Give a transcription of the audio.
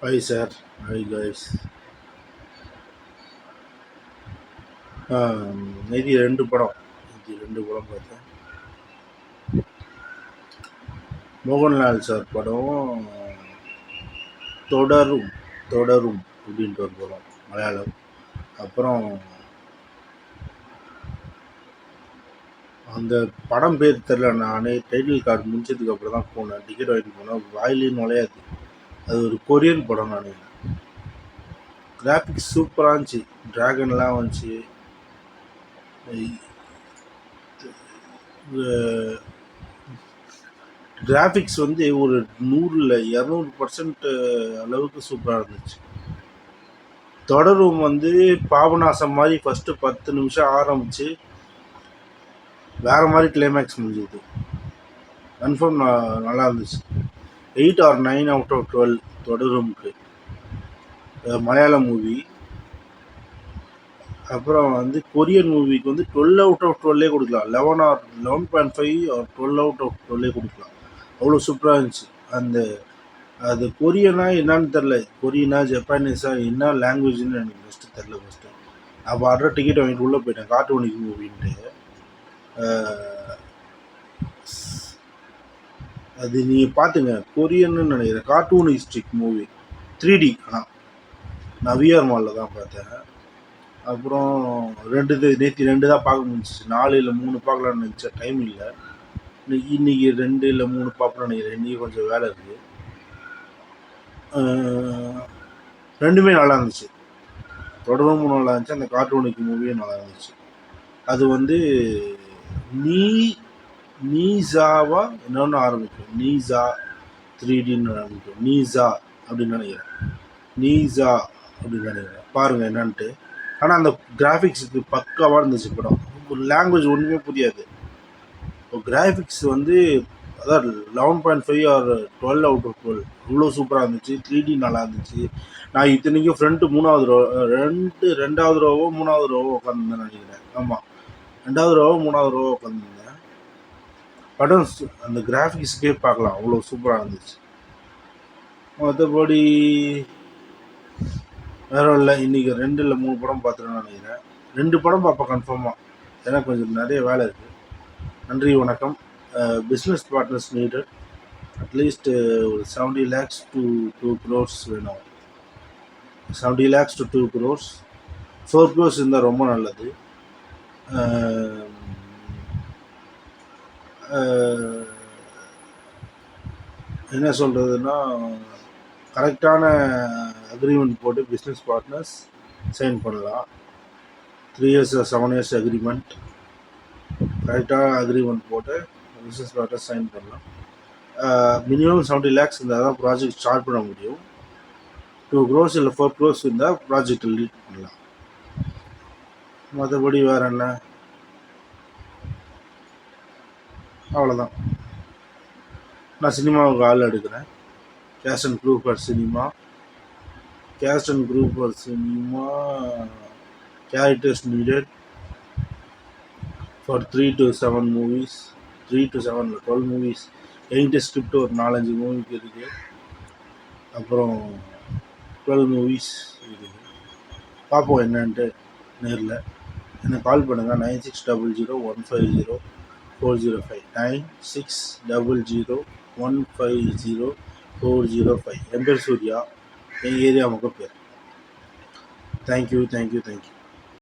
Hi sir, hi guys. நேற்று ரெண்டு படம் பார்த்தேன். மோகன்லால் சார் படம் தொடரும் தொடரும் அப்படின்ட்டு ஒரு படம் மலையாளம். அப்புறம் அந்த படம் பேர் தெரில, நானே டைட்டில் கார்டு முடிச்சதுக்கு அப்புறம் தான் போனேன். டிக்கெட் வாங்கிட்டு போனேன், வாயிலே நுழையாது. அது ஒரு கொரியன் படம் நினைக்கிறேன். கிராஃபிக்ஸ் சூப்பராக இருந்துச்சு, ட்ராகன்லாம் வந்துச்சு. கிராஃபிக்ஸ் வந்து ஒரு 100ல் 200% அளவுக்கு சூப்பராக இருந்துச்சு. தொடரும் வந்து பாபநாசம் மாதிரி ஃபஸ்ட்டு 10 நிமிஷம் ஆரம்பித்து வேறு மாதிரி கிளைமேக்ஸ் முடிஞ்சது. கன்ஃபார்ம் நல்லா இருந்துச்சு. 8 or 9 out of 12 தொடரும்க்கு. Malayalam movie. அப்புறம் வந்து கொரியன் மூவிக்கு வந்து 12 out of 12 கொடுக்கலாம். 11 or 11.5 or 12 out of 12 கொடுக்கலாம். அவ்வளோ சூப்பராக இருந்துச்சு. அது கொரியனா என்னான்னு தெரில, கொரியனா ஜப்பானீஸா என்ன லாங்குவேஜ்னு எனக்கு ஃபஸ்ட்டு தெரில. நான் பாடுற டிக்கெட் வாங்கிட்டு உள்ளே போயிட்டேன், கார்ட்டூனிக் மூவின்ட்டு. அது நீங்கள் பார்த்துங்க, கொரியன்னு நினைக்கிறேன். Cartoonistic movie 3D. ஆனால் நான் விஆர் மாலில் தான் பார்த்தேன். அப்புறம் நேற்று 2 தான் பார்க்க முடிஞ்சிச்சு. 4 இல்லை 3 பார்க்கலான்னு நினச்சேன், டைம் இல்லை. இன்றைக்கி 2 இல்லை 3 பார்க்கணும்னு நினைக்கிறேன். இன்றைக்கி கொஞ்சம் வேலை இருக்குது. ரெண்டுமே நல்லா இருந்துச்சு. தொடரும் நல்லா இருந்துச்சு, அந்த கார்ட்டூனிக் மூவியும் நல்லா இருந்துச்சு. அது வந்து நீசாவா என்னொன்று ஆரம்பிக்கும், நீசா 3Dன்னு ஆரம்பிக்கும், நீசா அப்படின்னு நினைக்கிறேன். நீசா அப்படின்னு நினைக்கிறேன், பாருங்கள் என்னன்ட்டு. ஆனால் அந்த கிராஃபிக்ஸுக்கு பக்காவாக இருந்துச்சு படம். ஒரு லாங்குவேஜ் ஒன்றுமே புரியாது. இப்போ கிராஃபிக்ஸ் வந்து அதான் 11.5 or 12 out of 12 இவ்வளோ சூப்பராக இருந்துச்சு. 3D நல்லா இருந்துச்சு. நான் இத்தனைக்கும் ஃப்ரண்ட்டு 3வது ரோ 2வது ரோவோ 3வது ரோவோ உட்காந்துருந்தேன் நினைக்கிறேன். ஆமாம், 2வது ரோவோ 3வது ரோவோ உட்காந்துருந்தேன். படம் அந்த கிராஃபிக்ஸ்க்கே பார்க்கலாம், அவ்வளோ சூப்பராக இருந்துச்சு. மற்றபடி வேறு இல்லை. இன்றைக்கி 2 இல்லை 3 படம் பார்த்துருன்னு நினைக்கிறேன். 2 படம் பார்ப்பேன் கன்ஃபார்மாக, ஏன்னா கொஞ்சம் நிறைய வேலை இருக்குது. நன்றி, வணக்கம். Business partners needed. அட்லீஸ்ட் ஒரு 70 lakhs to 2 crores வேணும். 70 lakhs to 2 crores. 4 crores இருந்தால் ரொம்ப நல்லது. என்ன சொல்கிறதுன்னா, கரெக்டான அக்ரிமெண்ட் போட்டு பிஸ்னஸ் பார்ட்னர்ஸ் சைன் பண்ணலாம். 3 years or 7 years அக்ரிமெண்ட், கரெக்டாக அக்ரிமெண்ட் போட்டு பிஸ்னஸ் பார்ட்னர்ஸ் சைன் பண்ணலாம். மினிமம் 70 lakhs இருந்தால் தான் ப்ராஜெக்ட் ஸ்டார்ட் பண்ண முடியும். 2 crores இல்லை 4 crores இருந்தால் ப்ராஜெக்டை லீட் பண்ணலாம். மற்றபடி வேறு என்ன, அவ்வளோதான். நான் சினிமாவுக்கு ஆள் எடுக்கிறேன். Cast and crew for cinema. Characters needed for 3 to 7 movies. 3 to 7 இல்லை 12 movies. என்கிட்ட ஸ்கிரிப்ட் ஒரு 4-5 மூவிக்கு இருக்குது. அப்புறம் 12 movies இருக்குது. பார்ப்போம் என்னன்ட்டு. நேரில் எனக்கு கால் பண்ணுங்கள். 9600150405. 9600150405. என் பேர் சூர்யா, என் ஏரியா முக பேர். தேங்க்யூ.